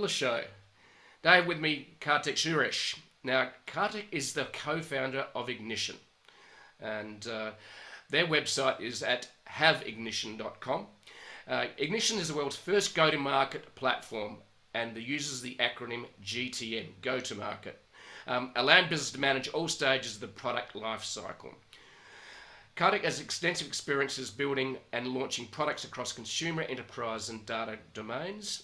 the show. Today with me, Karthik Suresh. Now, Karthik is the co-founder of Ignition, and their website is at haveignition.com. Ignition is the world's first go-to-market platform, and it uses the acronym GTM, go-to-market, allowing business to manage all stages of the product life cycle. Kartik has extensive experiences building and launching products across consumer, enterprise, and data domains.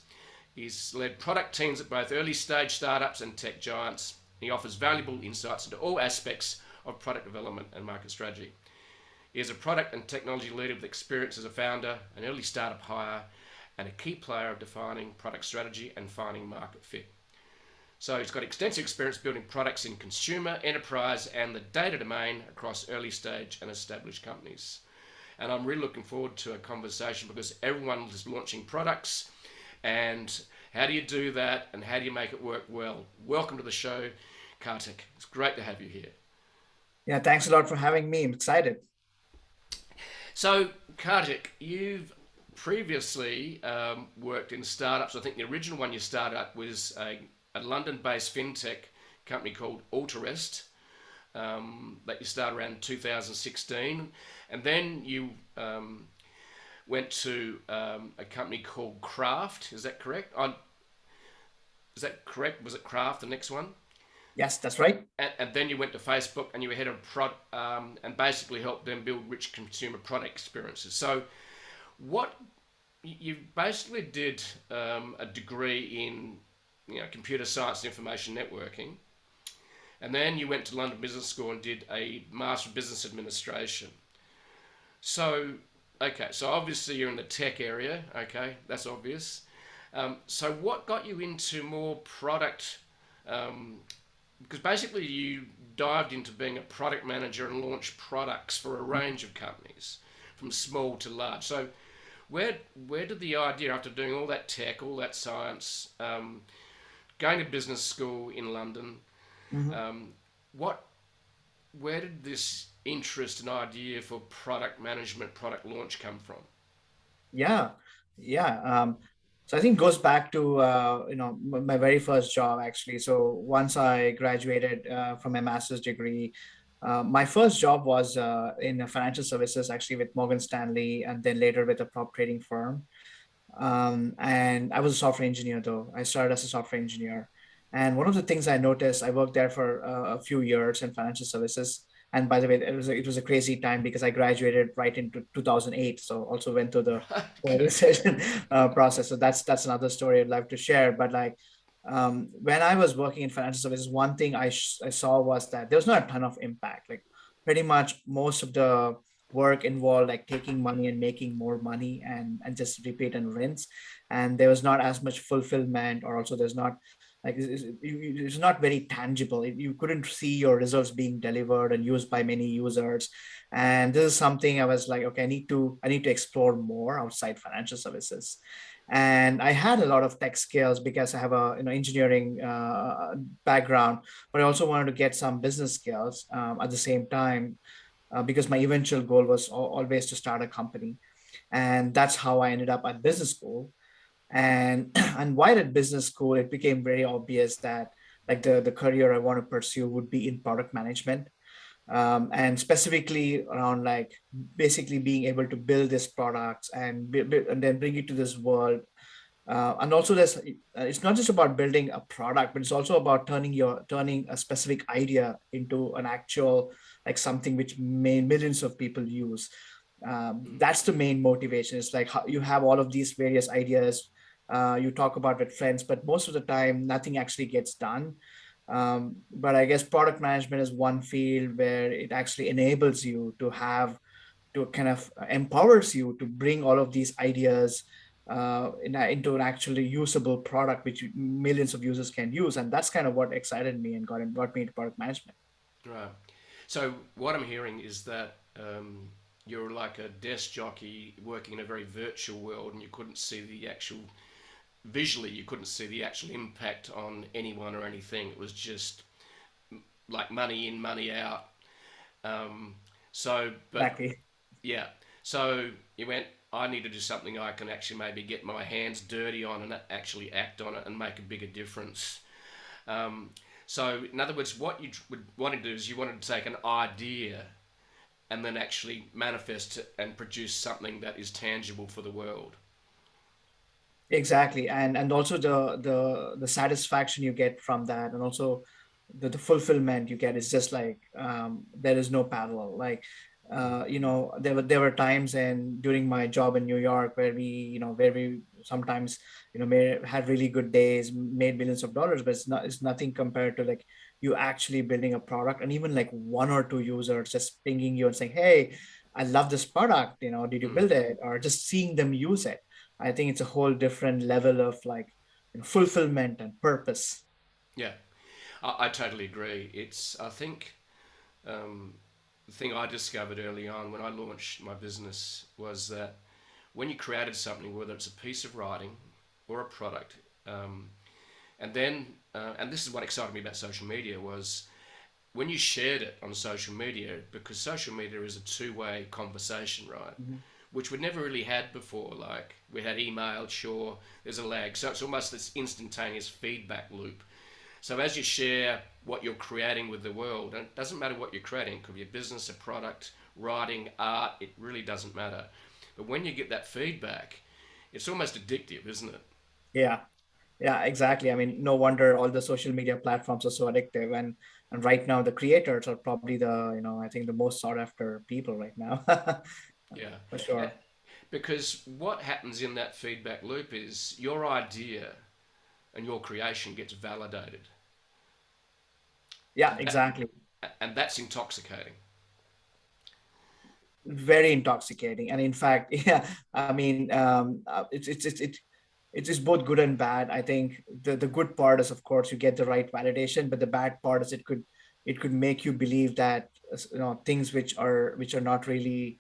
He's led product teams at both early stage startups and tech giants. He offers valuable insights into all aspects of product development and market strategy. He is a product and technology leader with experience as a founder, an early startup hire, and a key player of defining product strategy and finding market fit. So he's got extensive experience building products in consumer, enterprise, and the data domain across early stage and established companies. And I'm really looking forward to a conversation because everyone is launching products. And how do you do that? And how do you make it work well? Welcome to the show, Kartik. It's great to have you here. Yeah, thanks a lot for having me. I'm excited. So, Kartik, you've previously worked in startups. I think the original one you started up was a London-based fintech company called Altarest that you started around 2016. And then you went to a company called Craft. Is that correct? Is that correct? Was it Craft, the next one? Yes, that's right. And then you went to Facebook and you were head of and basically helped them build rich consumer product experiences. So, what you basically did a degree in computer science and information networking, and then you went to London Business School and did a Master of Business Administration. So, okay, so obviously you're in the tech area. Okay, that's obvious. So, what got you into more product? Because basically you dived into being a product manager and launched products for a range of companies, from small to large. So, where did the idea, after doing all that tech, all that science, going to business school in London, Mhm. what where did this interest and idea for product management, product launch come from? Yeah, yeah. So I think it goes back to my very first job actually. So once I graduated from my master's degree, my first job was in financial services, actually with Morgan Stanley, and then later with a prop trading firm. And I was a software engineer though. I started as a software engineer. And one of the things I noticed, I worked there for a few years in financial services. And by the way, it was a crazy time because I graduated right into 2008. So also went through the Okay. recession process. So that's another story I'd love to share. But like when I was working in financial services, one thing I saw was that there was not a ton of impact. Like pretty much most of the work involved like taking money and making more money and just repeat and rinse, and there was not as much fulfillment, or also there's not like it's not very tangible. You couldn't see your results being delivered and used by many users, and this is something I was like, okay, I need to explore more outside financial services. And I had a lot of tech skills because I have a engineering background, but I also wanted to get some business skills at the same time, because my eventual goal was always to start a company. And that's how I ended up at business school. And and while at business school, it became very obvious that like the career I want to pursue would be in product management, and specifically around like basically being able to build these products and then bring it to this world. And also there's it's not just about building a product, but it's also about turning a specific idea into an actual like something which millions of people use. That's the main motivation. It's like how you have all of these various ideas, you talk about with friends, but most of the time nothing actually gets done. But I guess product management is one field where it actually enables you to have to kind of empowers you to bring all of these ideas into an actually usable product which millions of users can use. And that's kind of what excited me and got me into product management. Right. So what I'm hearing is that you're like a desk jockey working in a very virtual world, and you couldn't see the actual visually. You couldn't see the actual impact on anyone or anything. It was just like money in, money out. Um, so, but Exactly. yeah. So you went. I need to do something I can actually maybe get my hands dirty on and actually act on it and make a bigger difference. Um, so, in other words, what you would want to do is you wanted to take an idea and then actually manifest it and produce something that is tangible for the world. Exactly, and also the satisfaction you get from that, and also the fulfillment you get is just like there is no parallel. Like there were times and during my job in New York where we sometimes may had really good days, made millions of dollars, but it's nothing compared to like you actually building a product, and even like one or two users just pinging you and saying, "Hey, I love this product. Did you Mm. build it?" Or just seeing them use it. I think it's a whole different level of like fulfillment and purpose. Yeah, I totally agree. I think, the thing I discovered early on when I launched my business was that when you created something, whether it's a piece of writing or a product, um, and this is what excited me about social media was when you shared it on social media, because social media is a two-way conversation, right? Mhm. Which we'd never really had before. Like we had email, sure, there's a lag, so it's almost this instantaneous feedback loop. So as you share what you're creating with the world, and it doesn't matter what you're creating, it could be a business, a product, writing, art, it really doesn't matter. But when you get that feedback, it's almost addictive, isn't it? Yeah, yeah, exactly. I mean, no wonder all the social media platforms are so addictive, and right now the creators are probably I think the most sought after people right now, Yeah. for Uh, sure. Because what happens in that feedback loop is your idea and your creation gets validated. Yeah, And that exactly. and that's intoxicating. Very intoxicating, and in fact, yeah, I mean, it's just both good and bad. I think the good part is, of course, you get the right validation, but the bad part is it could make you believe that things which are not really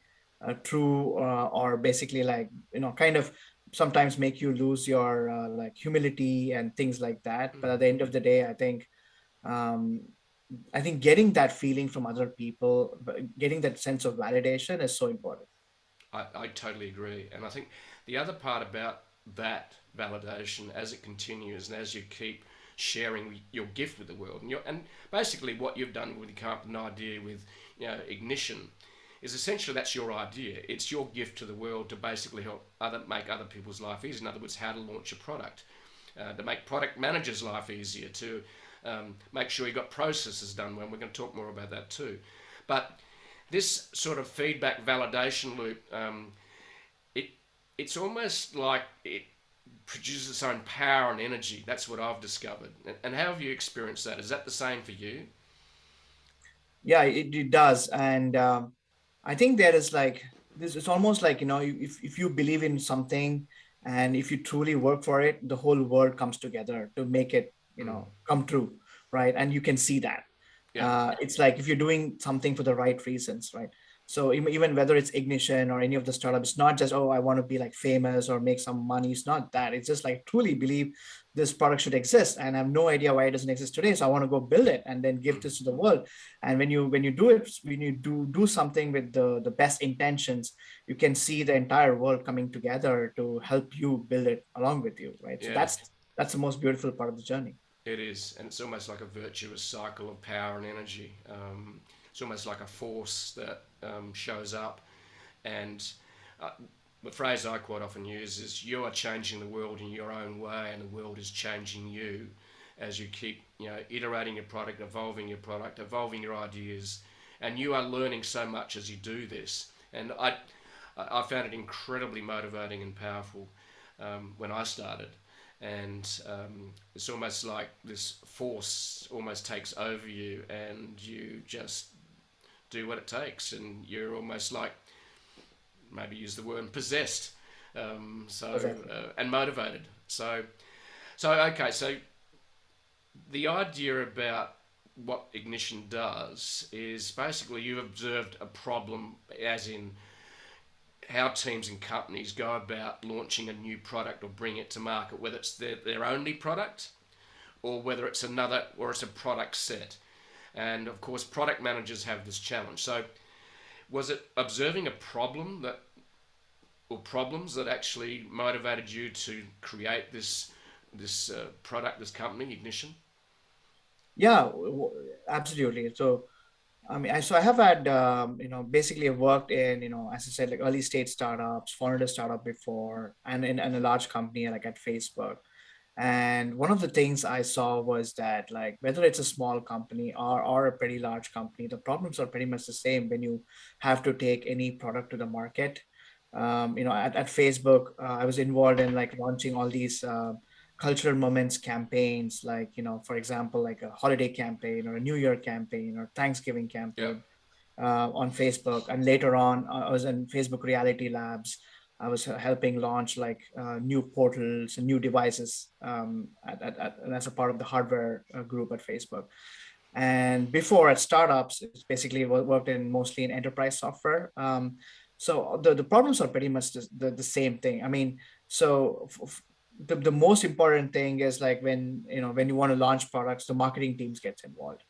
true, or basically like kind of sometimes make you lose your like humility and things like that. But at the end of the day, um, I think getting that feeling from other people, getting that sense of validation is so important. I totally agree. And I think the other part about that validation as it continues and as you keep sharing your gift with the world and basically what you've done when you come up with an idea with ignition is essentially that's your idea. It's your gift to the world to basically help make other people's life easier. In other words, how to launch a product, to make product managers' life easier, to make sure you got processes done well. And we're going to talk more about that too. But this sort of feedback validation loop, it it's almost like it produces its own power and energy. That's what I've discovered. And how have you experienced that? Is that the same for you? Yeah, it does. And I think there is like this, it's almost like if you believe in something, and if you truly work for it, the whole world comes together to make it Mm. come true, right? And you can see that Yeah. it's like if you're doing something for the right reasons, right? So even whether it's ignition or any of the startups, it's not just, oh, I want to be like famous or make some money. It's not that. It's just like truly believe this product should exist, and I have no idea why it doesn't exist today, so I want to go build it and then give Mm. this to the world. And when you do it, when you do something with the best intentions, you can see the entire world coming together to help you build it along with you, right? So Yeah. that's the most beautiful part of the journey. It is, and it's almost like a virtuous cycle of power and energy. It's almost like a force that shows up, and uh, the phrase I quite often use is, "You are changing the world in your own way, and the world is changing you." As you keep, iterating your product, evolving your ideas, and you are learning so much as you do this. And I found it incredibly motivating and powerful when I started. And it's almost like this force almost takes over you, and you just do what it takes, and you're almost like, maybe use the word, possessed, Exactly. and motivated. So the idea about what ignition does is basically you've observed a problem, as in how teams and companies go about launching a new product or bring it to market, whether it's their only product or whether it's another or it's a product set. And of course, product managers have this challenge. So, was it observing a problem that, or problems that actually motivated you to create this product, this company, Ignition? Yeah, absolutely. So so I have had, basically I've worked in, as I said, like early stage startups, founded a startup before, and in a large company like at Facebook. And one of the things I saw was that, like, whether it's a small company or a pretty large company, the problems are pretty much the same when you have to take any product to the market. At Facebook, I was involved in like launching all these cultural moments campaigns, like, for example, like a holiday campaign or a New Year campaign or Thanksgiving Yeah. campaign on Facebook. And later on, I was in Facebook Reality Labs. I was helping launch like new portals and new devices and as a part of the hardware group at Facebook. And before at startups, it's basically worked in mostly in enterprise software. So the problems are pretty much the same thing. I mean, so the most important thing is like when you want to launch products, the marketing teams gets involved.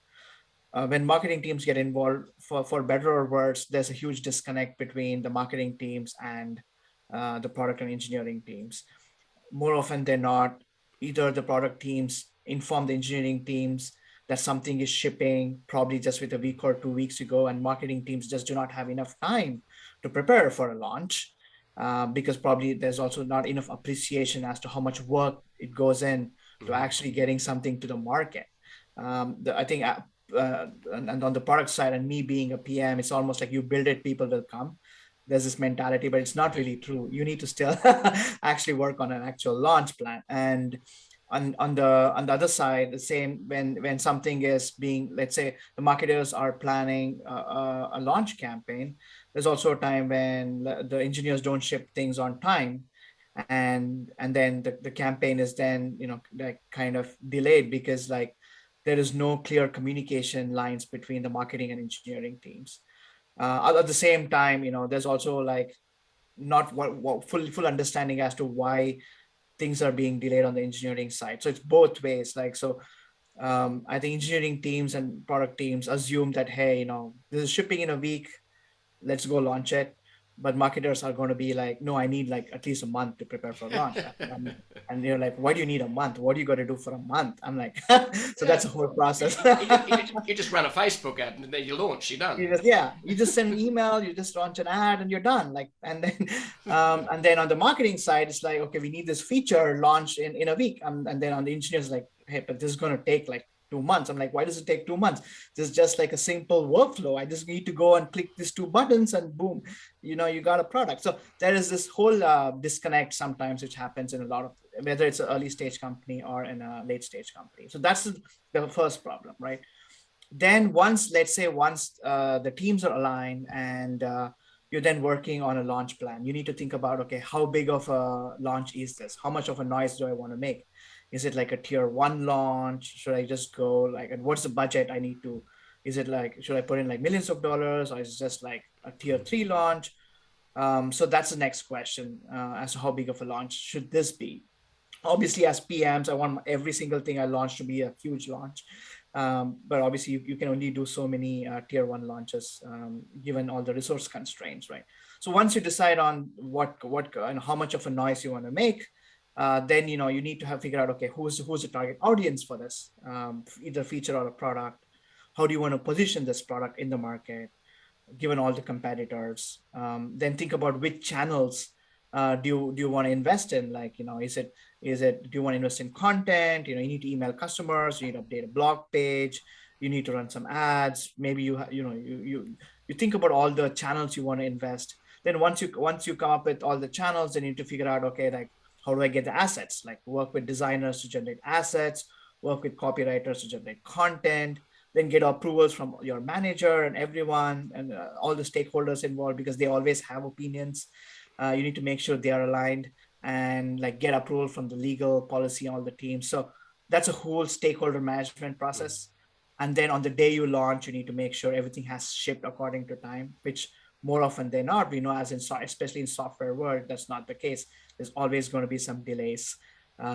When marketing teams get involved, for better or worse, there's a huge disconnect between the marketing teams and the product and engineering teams. More often than not, either the product teams inform the engineering teams that something is shipping probably just with a week or 2 weeks ago, and marketing teams just do not have enough time to prepare for a launch, because probably there's also not enough appreciation as to how much work it goes in to Mm-hmm. actually getting something to the market. I think and on the product side, and me being a PM, it's almost like you build it, people will come. There's this mentality, but it's not really true. You need to still actually work on an actual launch plan. And on the other side, the same, when something is being, let's say the marketers are planning a launch campaign, there's also a time when the engineers don't ship things on time, and then the campaign is then like kind of delayed because like there is no clear communication lines between the marketing and engineering teams. At the same time, there's also like not what full understanding as to why things are being delayed on the engineering side. So it's both ways. Like, so I think engineering teams and product teams assume that, hey, this is shipping in a week, let's go launch it. But marketers are going to be like, no, I need like at least a month to prepare for launch. And you're like, why do you need a month? What do you got to do for a month? I'm like, so Yeah. that's a whole process. You just run a Facebook ad and then you launch. You're done. You just send an email, you just launch an ad, and you're done. Like, and then on the marketing side, it's like, okay, we need this feature launched in a week. And then on the engineers, like, hey, but this is going to take like 2 months. I'm like, why does it take 2 months? This is just like a simple workflow. I just need to go and click these two buttons and boom, you got a product. So there is this whole disconnect sometimes, which happens in a lot of, whether it's an early stage company or in a late stage company. So that's the first problem, right? Then let's say once the teams are aligned and you're then working on a launch plan, you need to think about, okay, how big of a launch is this? How much of a noise do I want to make? Is it like a tier one launch? Should I just go like, and what's the budget I need to, is it like, should I put in like millions of dollars, or is it just like a tier three launch? So that's the next question, as to how big of a launch should this be? Obviously, as PMs, I want every single thing I launch to be a huge launch. But obviously, you can only do so many tier one launches, given all the resource constraints, right? So once you decide on what and how much of a noise you want to make, then you need to have figured out, okay, who's the target audience for this, either feature or a product. How do you want to position this product in the market, given all the competitors? Then think about which channels do you want to invest in? Like, do you want to invest in content? You need to email customers, you need to update a blog page, you need to run some ads. Maybe you think about all the channels you want to invest. Then once you come up with all the channels, then you need to figure out, okay, like, how do I get the assets? Like, work with designers to generate assets, work with copywriters to generate content, then get approvals from your manager and everyone and all the stakeholders involved, because they always have opinions. You need to make sure they are aligned, and like get approval from the legal policy, all the teams. So that's a whole stakeholder management process. And then on the day you launch, you need to make sure everything has shipped according to time, which more often than not, we know, as in especially in software world, that's not the case. There's always going to be some delays.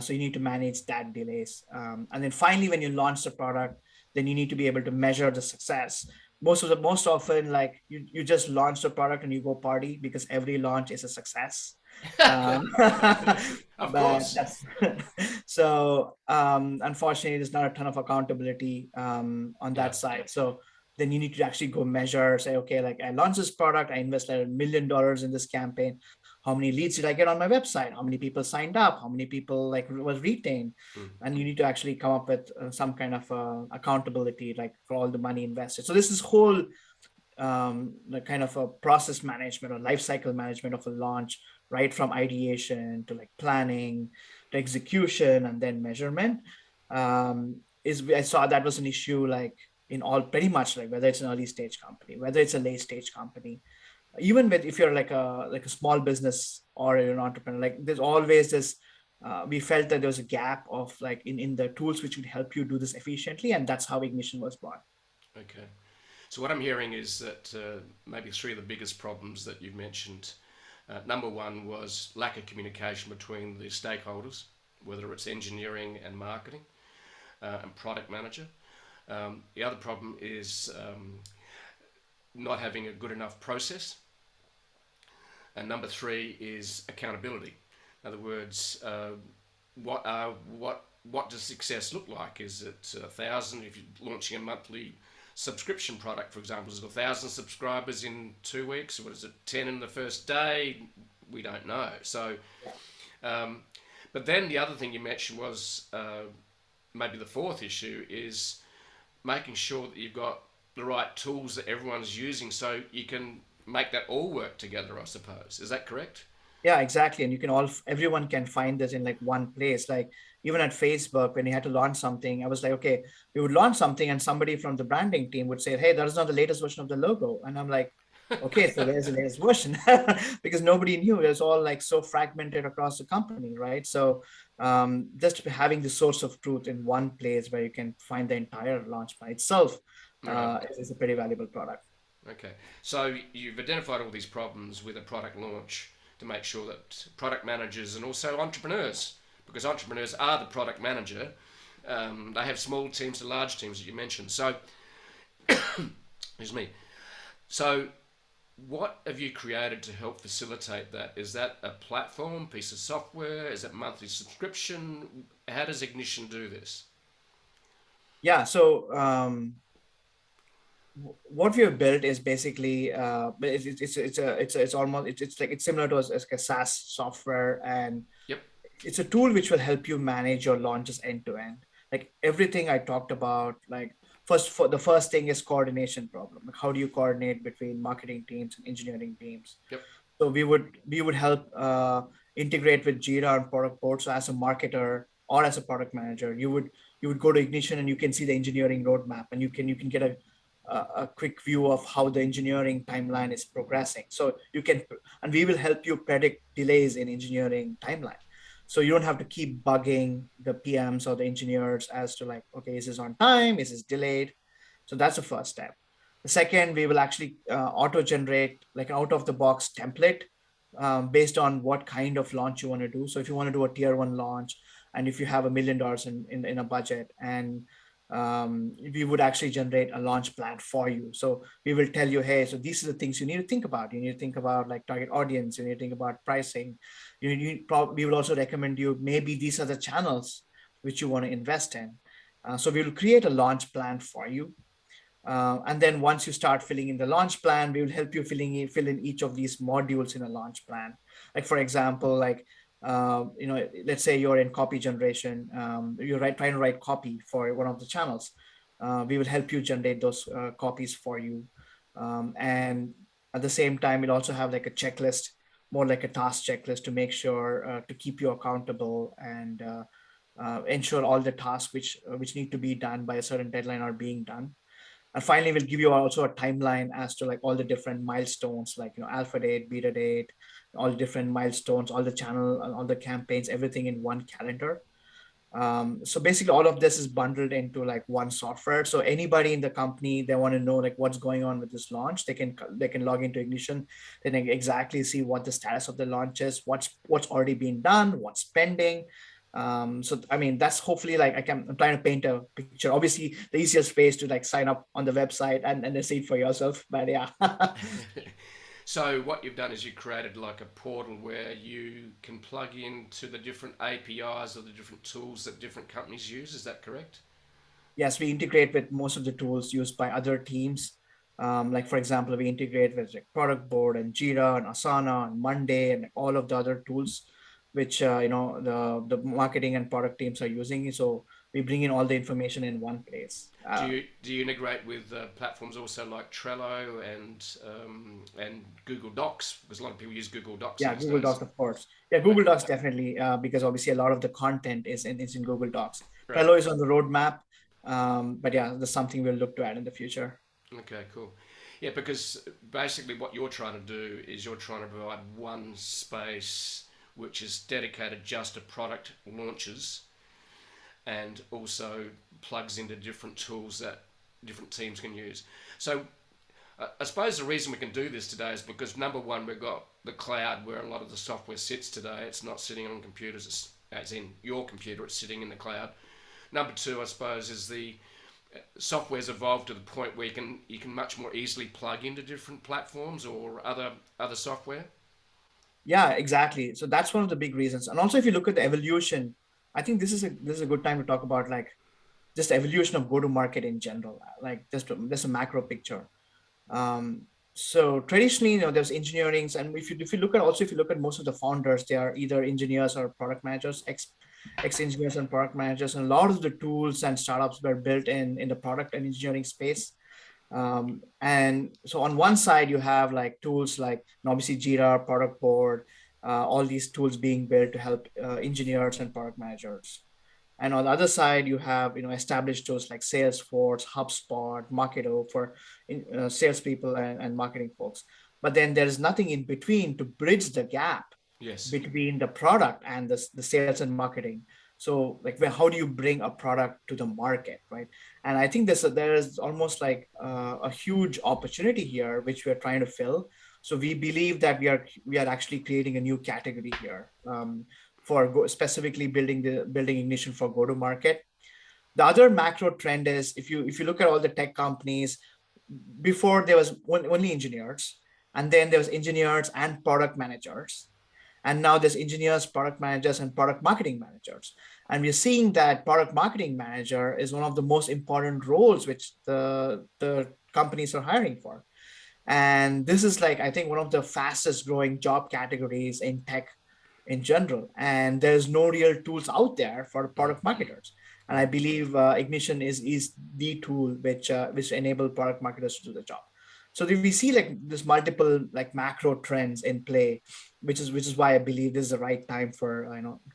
So you need to manage that delays. And then finally, when you launch the product, then you need to be able to measure the success. most often, like you just launch the product and you go party because every launch is a success. um, Of but course. that's so unfortunately there's not a ton of accountability on Yeah. that side. So then you need to actually go measure, say, okay, like I launched this product, I invested $1 million in this campaign. How many leads did I get on my website? How many people signed up? How many people like was retained? Mm. And you need to actually come up with some kind of accountability, like for all the money invested. So this is whole the kind of a process management or life cycle management of a launch, right from ideation to like planning to execution and then measurement. Is I saw that was an issue like in all pretty much, like whether it's an early stage company, whether it's a late stage company, even with if you're like a small business or you're an entrepreneur, like there's always this. We felt that there was a gap of like in the tools which would help you do this efficiently, and that's how Ignition was born. Okay. So what I'm hearing is that maybe three of the biggest problems that you've mentioned. Number one was lack of communication between the stakeholders, whether it's engineering and marketing and product manager. The other problem is not having a good enough process. And number three is accountability. In other words, what what does success look like? Is it 1,000 if you're launching a monthly subscription product, for example? Is it 1,000 subscribers in 2 weeks? Or what is it, 10 in the first day? We don't know. So, um, but then the other thing you mentioned was maybe the fourth issue is making sure that you've got the right tools that everyone's using so you can make that all work together, I suppose. Is that correct? Yeah, exactly. And you can all, everyone can find this in like one place. Like even at Facebook, when you had to launch something, I was like, okay, we would launch something and somebody from the branding team would say, hey, that is not the latest version of the logo. And I'm like, okay, so where's the latest version? Because nobody knew. It was all like so fragmented across the company, right? So just having the source of truth in one place where you can find the entire launch by itself Right. is a pretty valuable product. Okay. So you've identified all these problems with a product launch to make sure that product managers and also entrepreneurs, because entrepreneurs are the product manager, they have small teams to large teams that you mentioned. So, excuse me. So, what have you created to help facilitate that? Is that a platform, piece of software? Is it monthly subscription? How does Ignition do this? Yeah. So what we have built is basically it's almost it's like it's similar to as a SaaS software, and Yep. it's a tool which will help you manage your launches end to end. Like everything I talked about, like the first thing is coordination problem. Like how do you coordinate between marketing teams and engineering teams? Yep. So we would help integrate with Jira and product board. So as a marketer or as a product manager, you would go to Ignition and you can see the engineering roadmap, and you can get a quick view of how the engineering timeline is progressing. So you can, and we will help you predict delays in engineering timeline. So you don't have to keep bugging the PMs or the engineers as to like, okay, is this on time? Is this delayed? So that's the first step. The second, we will actually auto generate like an out of the box template based on what kind of launch you want to do. So if you want to do a tier one launch, and if you have $1 million in a budget, and we would actually generate a launch plan for you. So we will tell you, hey, so these are the things you need to think about. You need to think about like target audience. You need to think about pricing. We will also recommend you maybe these are the channels which you want to invest in. So we will create a launch plan for you, and then once you start filling in the launch plan, we will help you fill in each of these modules in a launch plan. Like for example, like let's say you're in copy generation, trying to write copy for one of the channels. We will help you generate those copies for you, and at the same time, we'll also have like a checklist, more like a task checklist to make sure to keep you accountable and ensure all the tasks which need to be done by a certain deadline are being done. And finally, we'll give you also a timeline as to like all the different milestones, like alpha date, beta date, all the different milestones, all the channel, all the campaigns, everything in one calendar. So basically, all of this is bundled into like one software. So anybody in the company, they want to know like what's going on with this launch, they can log into Ignition. They can exactly see what the status of the launch is, what's already been done, what's pending. So I mean, that's hopefully like I'm trying to paint a picture. Obviously, the easiest way is to like sign up on the website and then see it for yourself. But yeah. So what you've done is you created like a portal where you can plug into the different APIs or the different tools that different companies use. Is that correct? Yes, we integrate with most of the tools used by other teams. Like for example, we integrate with like Product Board and Jira and Asana and Monday and all of the other tools, which the marketing and product teams are using. So we bring in all the information in one place. Do you integrate with platforms also like Trello and Google Docs? Because a lot of people use Google Docs Yeah, these Google days. Docs, of course. Yeah, Google Okay, Docs definitely, because obviously a lot of the content is in Google Docs. right. Trello is on the roadmap, but yeah, that's something we'll look to add in the future. Okay, cool. Yeah, because basically what you're trying to do is you're trying to provide one space which is dedicated just to product launches and also plugs into different tools that different teams can use. So I suppose the reason we can do this today is because number one, we've got the cloud where a lot of the software sits today. It's not sitting on computers, as in your computer, it's sitting in the cloud. Number two, I suppose, is the software's evolved to the point where you can much more easily plug into different platforms or other software. Yeah, exactly. So that's one of the big reasons. And also, if you look at the evolution, I think this is a good time to talk about like just the evolution of go to market in general, like just a macro picture. Um, so traditionally, there's engineerings, and if you look at most of the founders, they are either engineers or product managers, ex engineers and product managers, and a lot of the tools and startups were built in the product and engineering space. And so on one side, you have like tools like obviously Jira, Product Board, all these tools being built to help engineers and product managers. And on the other side, you have established tools like Salesforce, HubSpot, Marketo for salespeople and marketing folks. But then there is nothing in between to bridge the gap Yes. between the product and the sales and marketing. So like how do you bring a product to the market, right? And I think there's almost like a huge opportunity here which we're trying to fill. So we believe that we are actually creating a new category here, specifically building ignition for go to market. The other macro trend is if you look at all the tech companies, before there was only engineers, and then there was engineers and product managers, and now there's engineers, product managers, and product marketing managers. And we're seeing that product marketing manager is one of the most important roles which the companies are hiring for. And this is like, I think, one of the fastest growing job categories in tech in general. And there's no real tools out there for product marketers. And I believe Ignition is the tool which enable product marketers to do the job. So we see like this multiple like macro trends in play, which is why I believe this is the right time for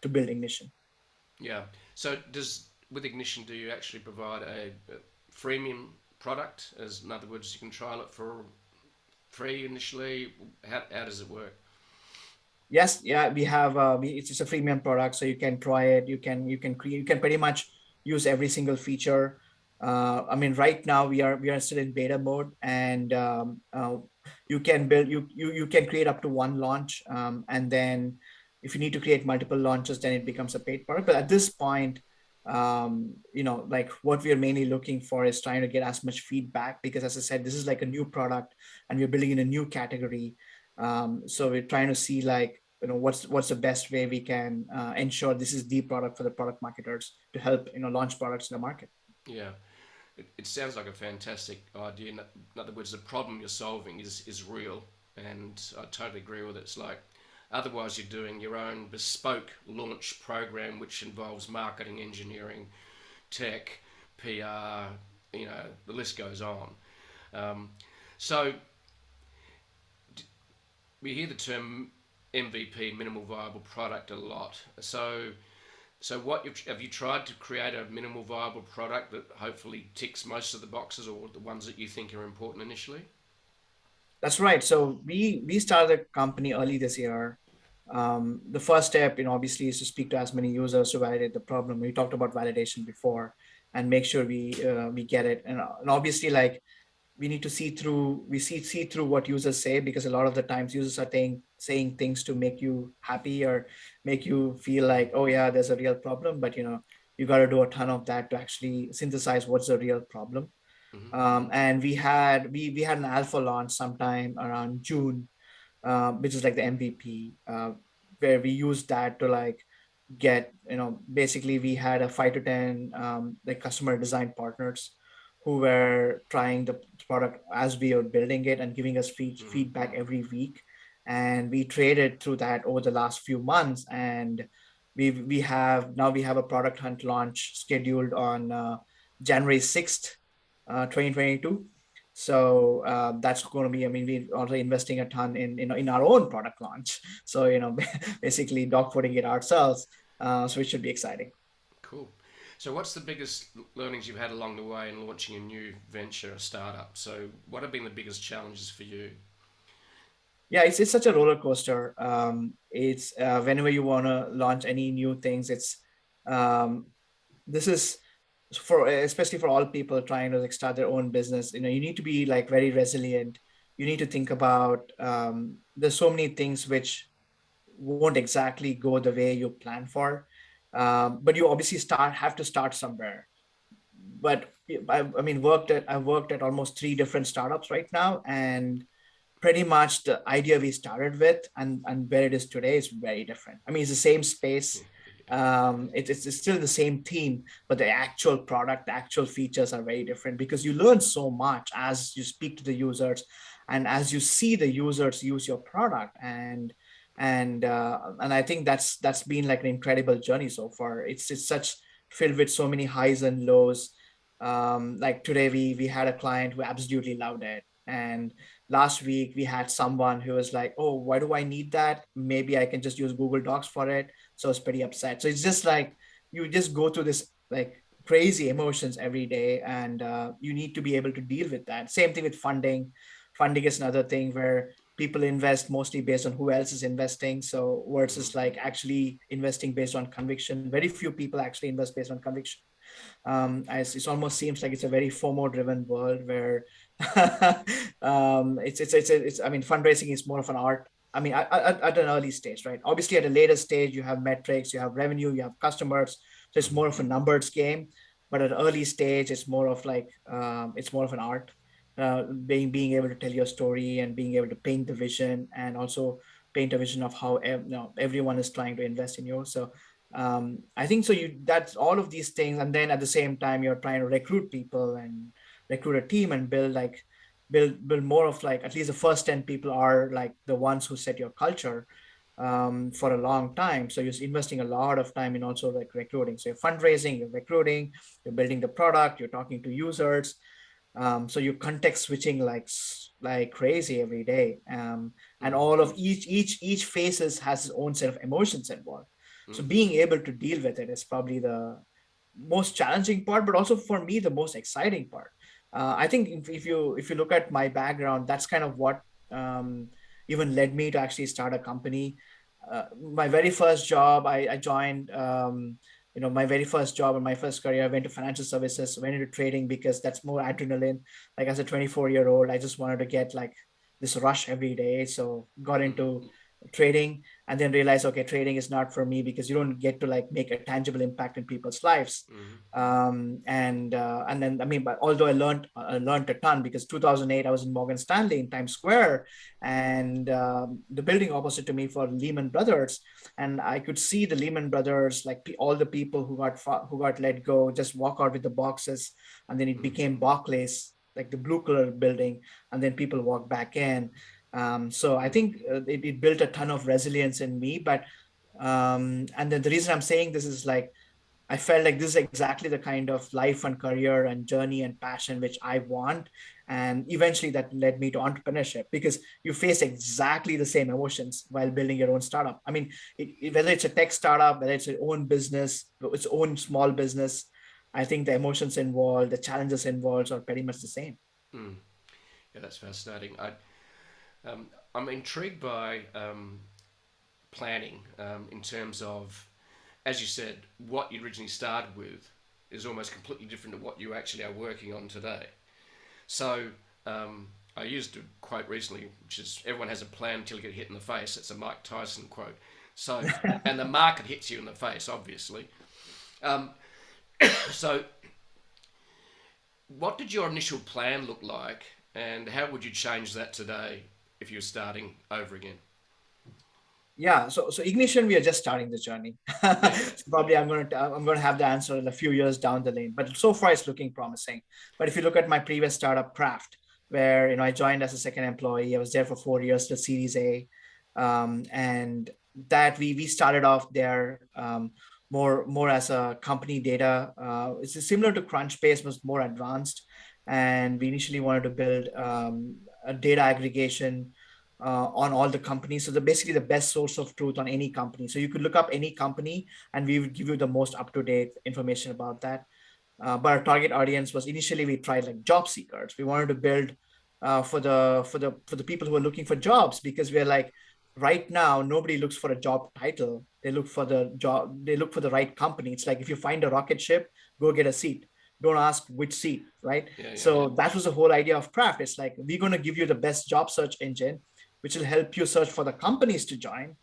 to build Ignition. Yeah. So does with Ignition do you actually provide a freemium product? As in other words, you can trial it for free initially. How does it work? Yes, yeah, we have it's a freemium product, so you can try it. You can pretty much use every single feature. I mean, right now we are still in beta mode, and you can create up to one launch, and then if you need to create multiple launches, then it becomes a paid product. But at this point, like what we are mainly looking for is trying to get as much feedback, because as I said, this is like a new product and we're building in a new category. So we're trying to see like what's the best way we can ensure this is the product for the product marketers to help launch products in the market. Yeah. It sounds like a fantastic idea. In other words, the problem you're solving is real, and I totally agree with it. It's like otherwise you're doing your own bespoke launch program, which involves marketing, engineering, tech, PR. The list goes on. Um, so we hear the term MVP, minimal viable product, a lot. So have you tried to create a minimal viable product that hopefully ticks most of the boxes or the ones that you think are important initially? That's right. So we started a company early this year. The first step, obviously, is to speak to as many users to validate the problem. We talked about validation before, and make sure we get it. And obviously, like we need to see through what users say, because a lot of the times users are saying things to make you happy or make you feel like, oh yeah, there's a real problem, but you got to do a ton of that to actually synthesize what's the real problem. Mm-hmm. And we had an alpha launch sometime around June, which is like the MVP, where we used that to like get, basically we had a 5 to 10 like customer design partners who were trying the product as we were building it and giving us Mm-hmm. feedback every week. And we traded through that over the last few months. And we have a product hunt launch scheduled on January 6th, 2022. So that's going to be, I mean, we're also investing a ton in our own product launch. So, basically dogfooding it ourselves. So it should be exciting. Cool. So, what's the biggest learnings you've had along the way in launching a new venture, a startup? So, what have been the biggest challenges for you? Yeah, it's such a roller coaster. It's whenever you want to launch any new things, it's um, this is for especially for all people trying to like start their own business. You need to be like very resilient. You need to think about there's so many things which won't exactly go the way you plan for, but you obviously start have to start somewhere. But I mean, I've worked at almost three different startups right now, and pretty much the idea we started with and where it is today is very different. I mean, it's the same Yeah, space. very different. It's still the same team, but the actual product, the actual features are very different because you learn so much as you speak to the users and as you see the users use your product. And I think that's been like an incredible journey so far. It's such filled with so many highs and lows. Like today we had a client who absolutely loved it, and last week we had someone who was like, oh, why do I need that? Maybe I can just use Google Docs for it. So it's pretty upset. So it's just like you just go through this like crazy emotions every day, and you need to be able to deal with that. Same thing with funding is another thing where people invest mostly based on who else is investing, so Mm-hmm. versus like actually investing based on conviction. Very few people actually invest based on conviction. As it almost seems like it's a very FOMO driven world where it's I mean, fundraising is more of an art. I mean, at an early stage, right? Obviously, at a later stage, you have metrics, you have revenue, you have customers, so it's more Mm-hmm. of a numbers game. But at an early stage, it's more of like it's more of an art. Being able to tell your story and being able to paint the vision, and also paint a vision of how everyone is trying to invest in you. So I think so you that's all of these things, and then at the same time you're trying to recruit people and recruit a team and build more of like at least the first 10 people are like the ones who set your culture for a long time. So you're investing a lot of time in also like recruiting. So you're fundraising, you're recruiting, you're building the product, you're talking to users. So you're context switching like crazy every day. And Mm-hmm. all of each phases has its own set of emotions involved. So being able to deal with it is probably the most challenging part, but also for me the most exciting part. I think if you look at my background, that's kind of what even led me to actually start a company. My very first job, I joined. My very first job and my first career, I went to financial services, went into trading because that's more adrenaline. Like as a 24-year-old, I just wanted to get like this rush every day. So got into Mm-hmm. trading and then realized, okay, trading is not for me because you don't get to like make a tangible impact in people's lives. Mm-hmm. And then I mean, but although I learned a ton because 2008 I was in Morgan Stanley in Times Square, and the building opposite to me for Lehman Brothers, and I could see the Lehman Brothers, like all the people who got let go, just walk out with the boxes, and then it became Barclays, like the blue color building, and then people walk back in. So I think it built a ton of resilience in me. But and then the reason I'm saying this is like I felt like this is exactly the kind of life and career and journey and passion which I want. And eventually that led me to entrepreneurship because you face exactly the same emotions while building your own startup. I mean, whether it's a tech startup, whether it's your own business, its own small business, I think the emotions involved, the challenges involved are pretty much the same. Mm. Yeah, that's fascinating. I'm intrigued by planning in terms of, as you said, what you originally started with is almost completely different to what you actually are working on today. So, I used a quote recently, which is everyone has a plan until you get hit in the face. It's a Mike Tyson quote. So, and the market hits you in the face, obviously. Um, so, what did your initial plan look like, and how would you change that today if you're starting over again? Yeah, so ignition, we are just starting the journey. Yeah, So probably I'm gonna have the answer in a few years down the lane, but so far it's looking promising. But if you look at my previous startup, Craft, where I joined as a second employee, I was there for 4 years till Series A, and that we started off there, more as a company data. It's similar to Crunchbase, was more advanced, and we initially wanted to build a data aggregation on all the companies. So basically the best source of truth on any company. So you could look up any company and we would give you the most up-to-date information about that. But our target audience was, initially we tried like job seekers. We wanted to build for the people who are looking for jobs, because we're like, right now nobody looks for a job title. They look for the job. They look for the right company. It's like, if you find a rocket ship, go get a seat. Don't ask which seat, right? yeah, yeah, So that was the whole idea of Craft. It's like, we're going to give you the best job search engine, which will help you search for the companies to join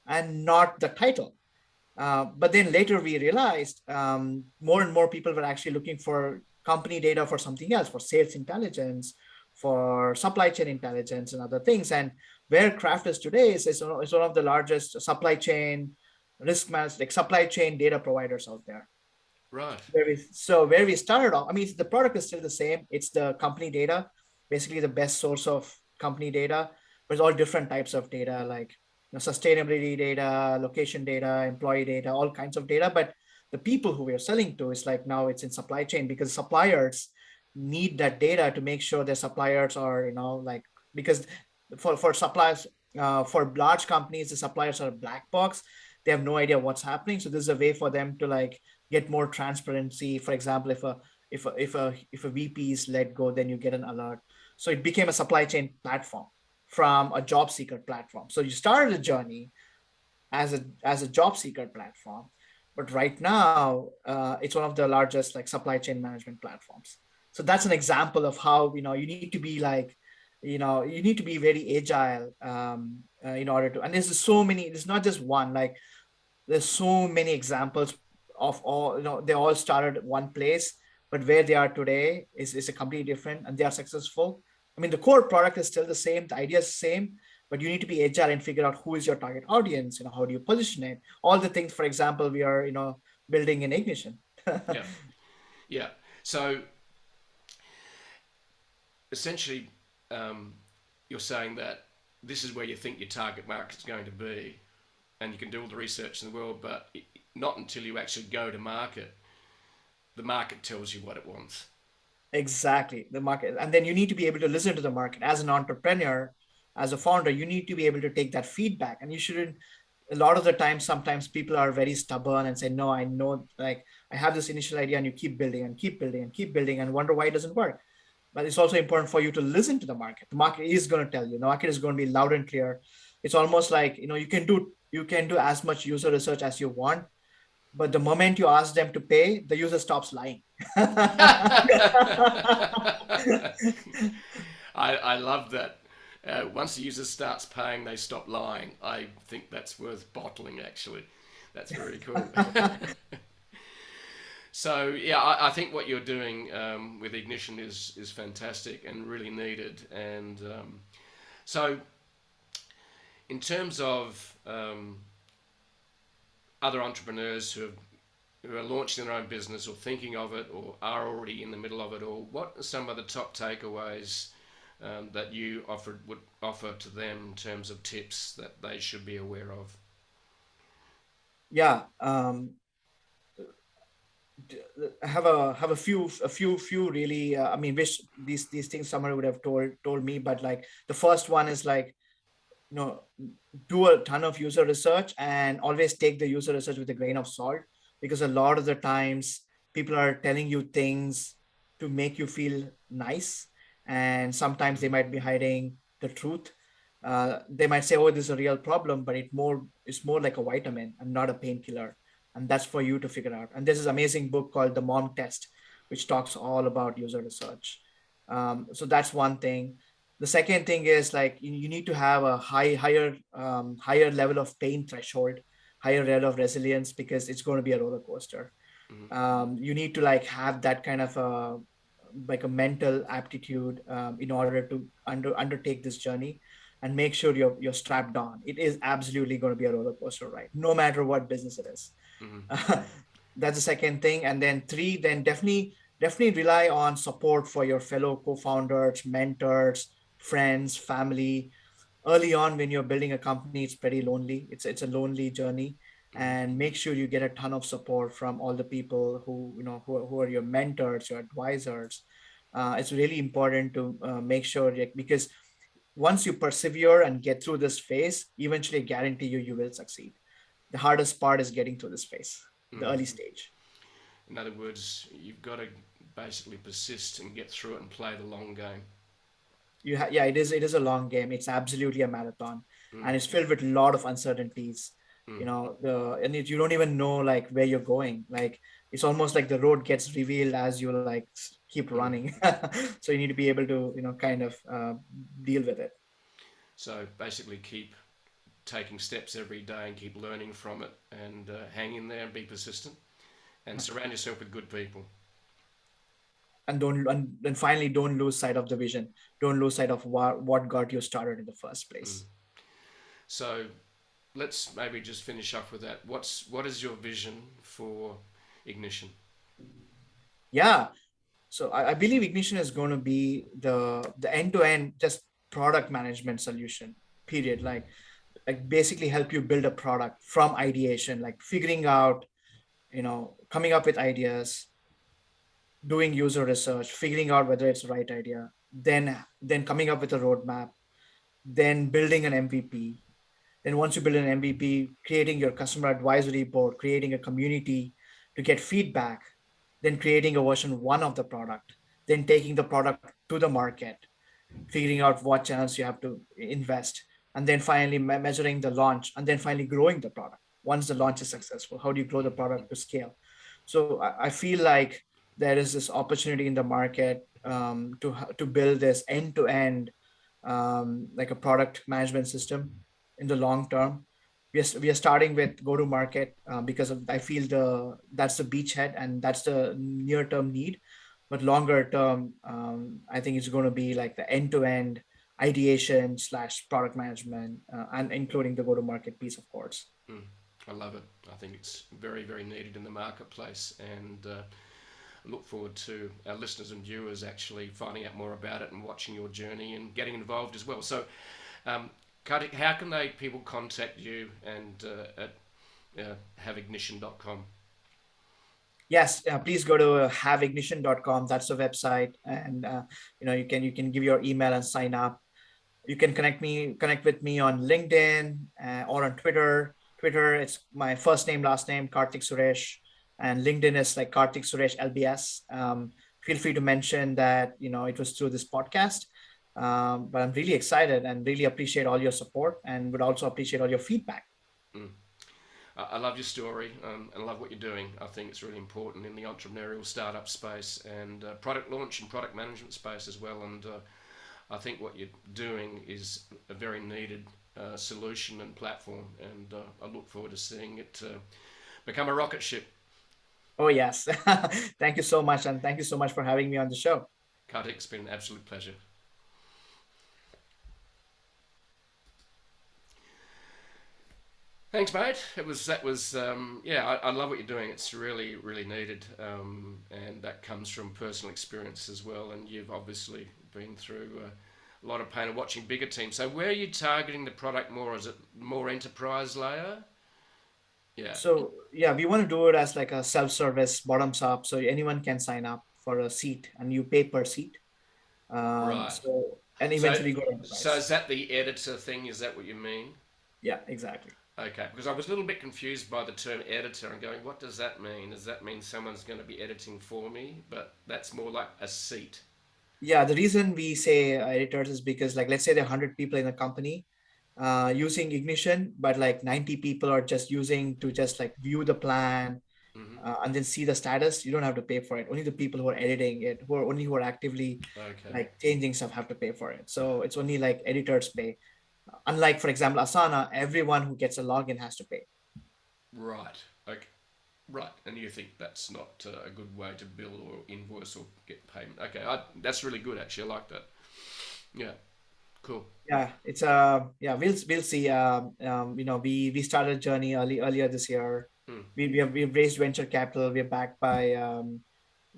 and not the title. But then later we realized more and more people were actually looking for company data for something else, for sales intelligence, for supply chain intelligence, and other things. And where Craft is today is one of the largest supply chain risk management, like supply chain data providers out there. right. Where we started off, I mean, the product is still the same. It's the company data, basically the best source of company data, but it's all different types of data, like sustainability data, location data, employee data, all kinds of data. But the people who we are selling to is like, now it's in supply chain, because suppliers need that data to make sure their suppliers are, like, because for suppliers, for large companies, the suppliers are a black box. They have no idea what's happening. So this is a way for them to like get more transparency. For example, if a VP is let go, then you get an alert. So it became a supply chain platform from a job seeker platform. So you started a journey as a job seeker platform, but right now it's one of the largest like supply chain management platforms. So that's an example of how you need to be like, you need to be very agile in order to. And there's so many. There's not just one. Like, there's so many examples of all. They all started at one place, but where they are today is a completely different, and they are successful. I mean, the core product is still the same, the idea is the same, but you need to be agile and figure out who is your target audience. How do you position it? All the things, for example, we are building in Ignition. Yeah, yeah. So essentially, you're saying that this is where you think your target market is going to be, and you can do all the research in the world, but not until you actually go to market. The market tells you what it wants. Exactly, the market. And then you need to be able to listen to the market as an entrepreneur, as a founder. You need to be able to take that feedback, and you shouldn't. A lot of the time, sometimes people are very stubborn and say, no, I know, like, I have this initial idea, and you keep building and keep building and keep building and wonder why it doesn't work. But it's also important for you to listen to the market. The market is going to tell you. The market is going to be loud and clear. It's almost like, you can do as much user research as you want, but the moment you ask them to pay, the user stops lying. I love that. Once the user starts paying, they stop lying. I think that's worth bottling, actually. That's very cool. So, yeah, I think what you're doing with Ignition is fantastic and really needed. And so, in terms of other entrepreneurs who are launching their own business or thinking of it or are already in the middle of it, or what are some of the top takeaways that you would offer to them in terms of tips that they should be aware of? Yeah. Have a few really. I mean, wish these things someone would have told me, but like the first one is like, you know do a ton of user research, and always take the user research with a grain of salt, because a lot of the times people are telling you things to make you feel nice, and sometimes they might be hiding the truth. They might say, oh, this is a real problem, but it's more like a vitamin and not a painkiller, and that's for you to figure out. And there's this amazing book called The Mom Test, which talks all about user research. So that's one thing. The second thing is like you need to have a higher level of pain threshold, higher level of resilience, because it's going to be a roller coaster. Mm-hmm. You need to like have that kind of like a mental aptitude in order to undertake this journey and make sure you're strapped on. It is absolutely going to be a roller coaster ride, no matter what business it is. Mm-hmm. That's the second thing. And then three, then definitely rely on support for your fellow co-founders, mentors, friends, family. Early on when you're building a company, it's pretty lonely. It's a lonely journey, Mm-hmm. and make sure you get a ton of support from all the people who are your mentors, your advisors. It's really important to make sure, because once you persevere and get through this phase, eventually I guarantee you will succeed. The hardest part is getting through this phase, the Mm-hmm. early stage. In other words, you've got to basically persist and get through it and play the long game. Yeah, it is a long game. It's absolutely a marathon, Mm. and it's filled with a lot of uncertainties. Mm. You don't even know like where you're going. Like it's almost like the road gets revealed as you like keep Mm. running. So you need to be able to kind of deal with it. So basically, keep taking steps every day and keep learning from it and hang in there and be persistent and surround yourself with good people. And finally, don't lose sight of the vision. Don't lose sight of what got you started in the first Mm. place. So let's maybe just finish up with that. What is your vision for Ignition? Yeah. So I believe Ignition is going to be the end-to-end just product management solution. Period. Like basically help you build a product from ideation, like figuring out, coming up with ideas, doing user research, figuring out whether it's the right idea, then coming up with a roadmap, then building an MVP. Then once you build an MVP, creating your customer advisory board, creating a community to get feedback, then creating a version one of the product, then taking the product to the market, figuring out what channels you have to invest, and then finally measuring the launch, and then finally growing the product. Once the launch is successful, how do you grow the product to scale? So I feel like there is this opportunity in the market to build this end to end like a product management system in the long term. We are starting with go to market because I feel that's the beachhead and that's the near term need, but longer term, I think it's going to be like the end to end ideation slash product management, and including the go to market piece, of course. Mm. I love it. I think it's very, very needed in the marketplace, and I look forward to our listeners and viewers actually finding out more about it and watching your journey and getting involved as well. So, um, Kartik, how can people contact you and at haveignition.com? Yes, please go to haveignition.com. That's the website, and you can give your email and sign up. You can connect with me on LinkedIn or on Twitter. Twitter, it's my first name, last name, Karthik Suresh, and LinkedIn is like Karthik Suresh LBS. Feel free to mention that it was through this podcast. But I'm really excited and really appreciate all your support, and would also appreciate all your feedback. Mm. I love your story and I love what you're doing. I think it's really important in the entrepreneurial startup space and product launch and product management space as well. And I think what you're doing is a very needed solution and platform. And I look forward to seeing it become a rocket ship. Oh yes, thank you so much, and thank you so much for having me on the show. Kartik, it's been an absolute pleasure. Thanks, mate. I love what you're doing. It's really, really needed, and that comes from personal experience as well. And you've obviously been through a lot of pain of watching bigger teams. So, where are you targeting the product more? Is it more enterprise layer? Yeah, So yeah, we want to do it as like a self-service, bottoms up, so anyone can sign up for a seat, and you pay per seat. right. So and So, eventually go to so enterprise. is that the editor thing? Is that what you mean? Yeah, exactly. Okay, because I was a little bit confused by the term editor and going, what does that mean? Does that mean someone's going to be editing for me? But that's more like a seat. Yeah, the reason we say editors is because, like, let's say there are 100 people in a company using Ignition, but like 90 people are just using to just like view the plan, Hmm. and then see the status. You don't have to pay for it. Only the people who are editing it, who are actively Okay. like changing stuff, have to pay for it. So it's only like editors pay. Unlike, for example, Asana, everyone who gets a login has to pay. Right. Okay. Right. And you think that's not a good way to bill or invoice or get payment? Okay. That's really good, actually. I like that. Yeah. Cool. Yeah, it's yeah, we'll see. We started a journey earlier this year. Mm. We've raised venture capital. We're backed by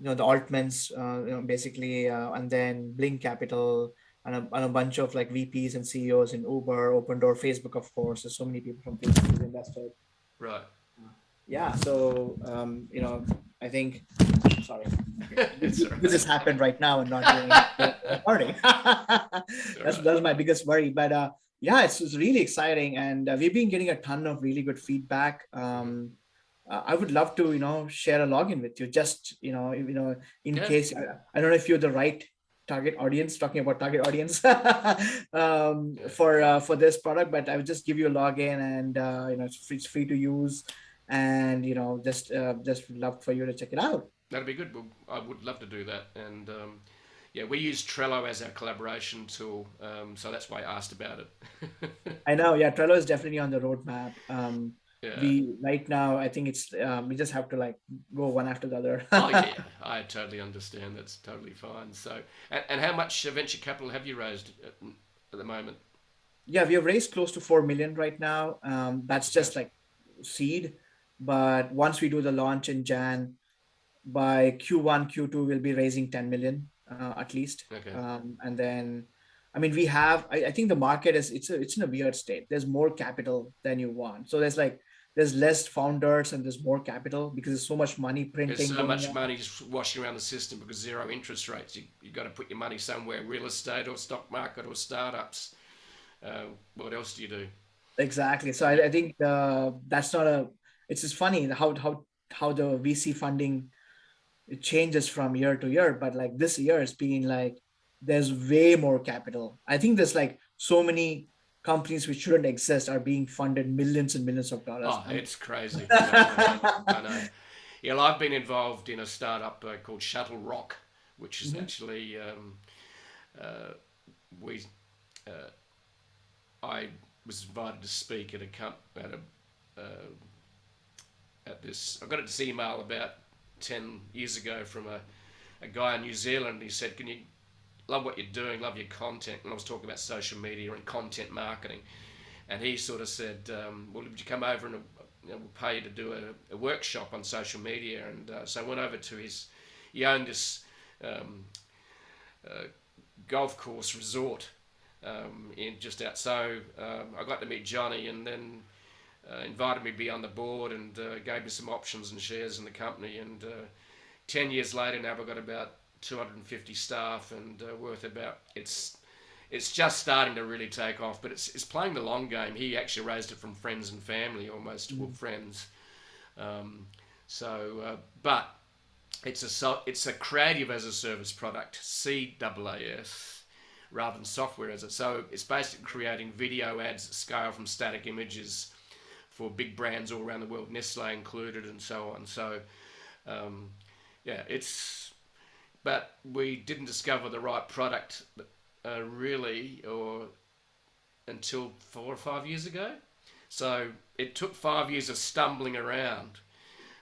the Altmans, basically, and then Blink Capital, and a bunch of like VPs and CEOs in Uber, Open Door, Facebook, of course. There's so many people from Facebook who invested. Right. Yeah, so I think, sorry, okay, It's all this right. has happened right now and not during the recording. It's all That's right. my biggest worry, but yeah, it's really exciting, and we've been getting a ton of really good feedback. Hmm. I would love to share a login with you, just in Yeah. case. I don't know if you're the right target audience, talking about target audience, Yeah. for this product, but I would just give you a login, and it's free to use, and just love for you to check it out. That'd be good. Well, I would love to do that. And yeah, we use Trello as our collaboration tool, so that's why I asked about it. I know, yeah, Trello is definitely on the roadmap. Yeah. We right now, I think it's we just have to like go one after the other. Oh yeah, yeah. I totally understand. That's totally fine. So, and how much venture capital have you raised at the moment? Yeah, we have raised close to 4 million right now. That's Okay. just like seed, but once we do the launch in Jan, by Q1, Q2, we'll be raising 10 million at least. Okay. And then, I mean, we have. I think the market is it's in a weird state. There's more capital than you want, so there's less founders and there's more capital because there's so much money There's printing so going much on. money just washing around the system because zero interest rates. You got to put your money somewhere: real estate or stock market or startups. What else do you do? Exactly. So Yeah. I think that's not a. It's just funny how the VC funding, it changes from year to year, but like this year it's been like there's way more capital. I think there's like so many companies which shouldn't exist are being funded millions and millions of dollars. Oh, it's crazy. Yeah, I know. I know. Yeah, well, I've been involved in a startup called Shuttle Rock, which is Mhm. actually uh, we. Uh, I was invited to speak at at this. I got this email about 10 years ago from a guy in New Zealand. He said, "Can you love what you're doing, love your content?" And I was talking about social media and content marketing, and he sort of said, "Well, would you come over and we'll pay you to do a workshop on social media?" And so I went over to his. He owned this um, uh, golf course resort in just out. So I got to meet Johnny, and then invited me to be on the board, and gave me some options and shares in the company. And 10 years later, now we've got about 250 staff and worth about it's just starting to really take off, but it's playing the long game. He actually raised it from friends and family, almost well, Mhm. friends. But it's a creative as a service product, CAAS, rather than software as it. So it's basically creating video ads at scale from static images for big brands all around the world, Nestle included, and so on. So um, yeah, it's but we didn't discover the right product really, or until 4 or 5 years ago. So it took 5 years of stumbling around.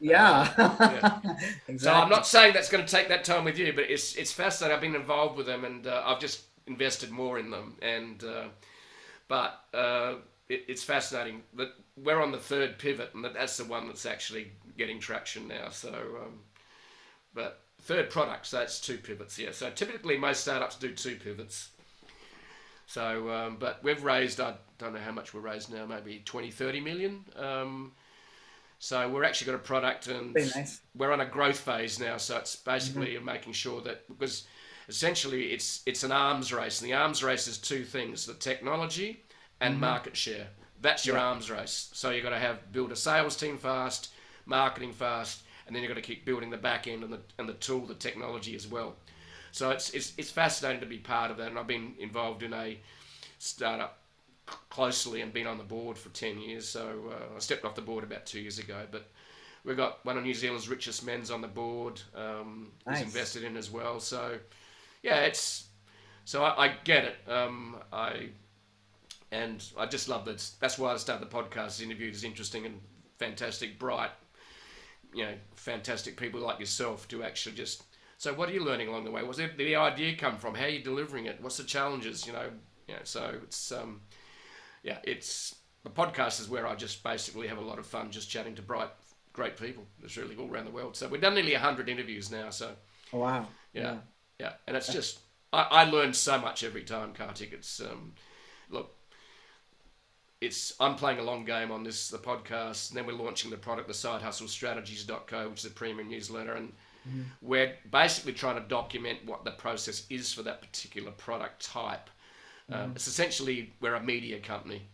Yeah. Yeah, So I'm exactly. not saying that's going to take that time with you, but it's fascinating. I've been involved with them, and I've just invested more in them. And but it's fascinating that we're on the third pivot, and that's the one that's actually getting traction now. So, but third product, so that's two pivots. Yeah. So typically most startups do two pivots. So, but we've raised, I don't know how much we're raised now, maybe 20, 30 million. So we're actually got a product and Very nice. we're on a growth phase now. So it's Mhm. basically making sure that, because essentially it's an arms race. And the arms race is two things: the technology and Mhm. market share. That's your Yeah. arms race. So you've got to build a sales team fast, marketing fast, and then you've got to keep building the back end and the tool, the technology as well. So it's fascinating to be part of that. And I've been involved in a startup closely and been on the board for 10 years. So I stepped off the board about 2 years ago. But We've got one of New Zealand's richest men's on the board. Who's Nice. invested in as well. So yeah, I get it. I just love that. That's why I started the podcast. The interview is interesting and fantastic, bright, fantastic people like yourself to actually just. So, what are you learning along the way? What's the idea come from? How are you delivering it? What's the challenges? So it's it's the podcast is where I just basically have a lot of fun just chatting to bright, great people. It's really all around the world. So we've done nearly 100 interviews now. So Oh, wow. yeah, Yeah. yeah, and it's just I learn so much every time, Kartik. It's look, it's I'm playing a long game on the podcast, and then we're launching the product, the sidehustlestrategies.co, which is a premium newsletter, and Mhm. we're basically trying to document what the process is for that particular product type. Mhm. It's essentially we're a media company.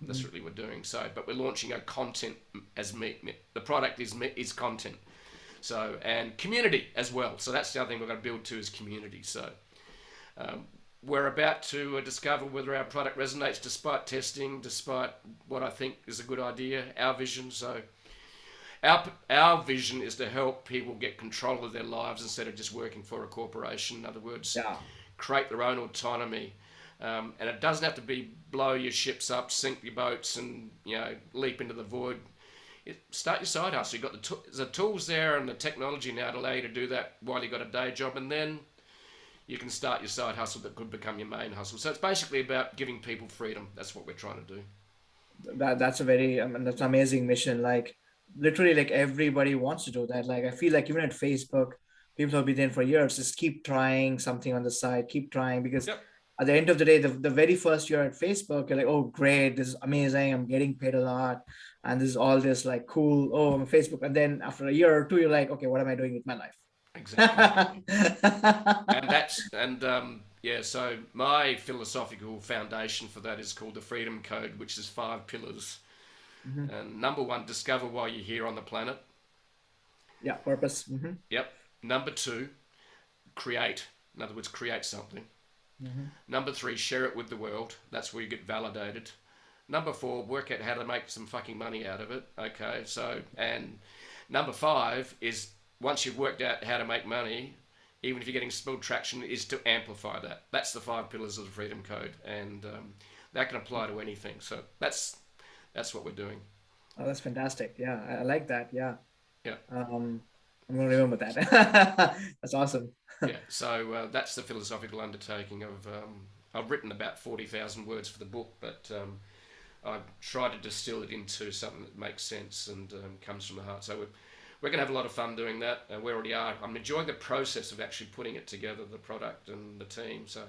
That's Mhm. really what we're doing. So, but we're launching a content as the product is content. So and community as well. So that's the other thing we're going to build to is community. So um, we're about to discover whether our product resonates despite testing, despite what I think is a good idea, our vision. So our vision is to help people get control of their lives instead of just working for a corporation. In other words, Yeah. create their own autonomy. And it doesn't have to be blow your ships up, sink your boats, and leap into the void. Start your side hustle. You've got the tools there and the technology now to allow you to do that while you've got a day job, and then you can start your side hustle that could become your main hustle. So it's basically about giving people freedom. That's what we're trying to do. That's a very, I mean, that's an amazing mission. Like literally, like everybody wants to do that. Like I feel like even at Facebook, people have been there for years. Just keep trying something on the side, keep trying because Yep. at the end of the day, the very first year at Facebook, you're like, oh great, this is amazing. I'm getting paid a lot, and this is all this like cool. Oh, I'm on Facebook, and then after a year or two, you're like, okay, what am I doing with my life? Exactly. And that's and yeah. So my philosophical foundation for that is called the Freedom Code, which is 5 pillars. Mhm. And number one, discover why you're here on the planet. Yeah, purpose. Hmm. Yep. Number two, create. In other words, create something. Hmm. Number three, share it with the world. That's where you get validated. Number four, work out how to make some fucking money out of it. Okay, so, and number five is once you've worked out how to make money, even if you're getting small traction, is to amplify that. That's the 5 pillars of the Freedom Code, and that can apply to anything. So that's what we're doing. Oh, that's fantastic. Yeah, I like that. Yeah. Yeah, Um, I'm gonna remember that. That's awesome. yeah. So that's the philosophical undertaking of. I've written about 40,000 words for the book, but I try to distill it into something that makes sense and comes from the heart. So we're going to have a lot of fun doing that. We already are. I'm enjoying the process of actually putting it together, the product and the team. So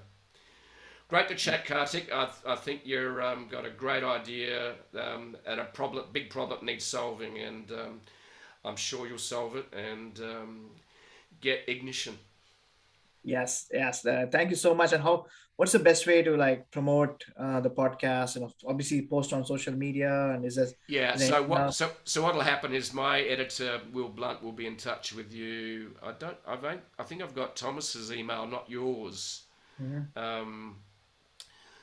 great to chat, Kartik. I think you're got a great idea and a big problem that needs solving, and I'm sure you'll solve it and get ignition. Yes, yes. Thank you so much. And what's the best way to like promote the podcast and obviously post on social media? And Yeah. is there So anything what? else? So what'll happen is my editor Will Blunt will be in touch with you. I think I've got Thomas's email, not yours. Mhm. Um,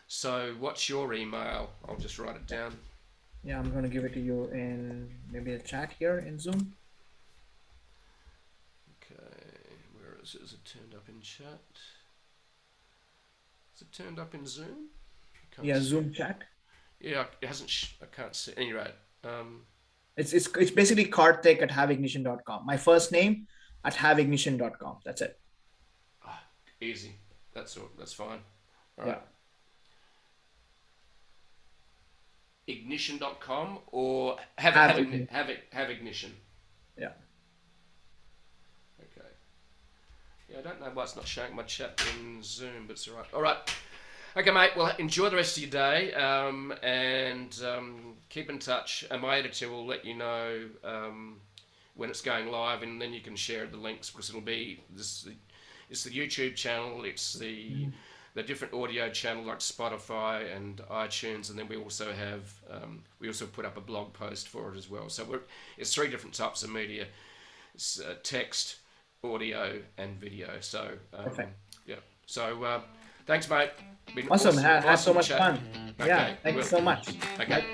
so what's your email? I'll just write it down. Yeah, I'm gonna give it to you in maybe a chat here in Zoom. Okay. Where is it? Is it turned up in chat? Is it turned up in Zoom? I can't Yeah, see it. Zoom chat. Yeah, it hasn't. I can't see. Anyway, um, It's basically Karthik at haveignition.com. My first name at haveignition.com. That's it. easy. That's all. That's fine. All Yeah. right. Ignition.com or Have have ignition. yeah. Okay. Yeah, I don't know why it's not showing my chat in Zoom, but it's all right. All right. Okay, mate. Well, enjoy the rest of your day, and keep in touch. And my editor will let you know when it's going live, and then you can share the links because it'll be this. It's the YouTube channel. It's the Mhm. the different audio channel like Spotify and iTunes, and then we also have we also put up a blog post for it as well. So it's 3 different types of media: it's text, audio, and video. So Perfect. yeah. So thanks, mate. Been Awesome. awesome, Had so awesome much chat. fun. Yeah. Okay, Thank you well, so much. okay.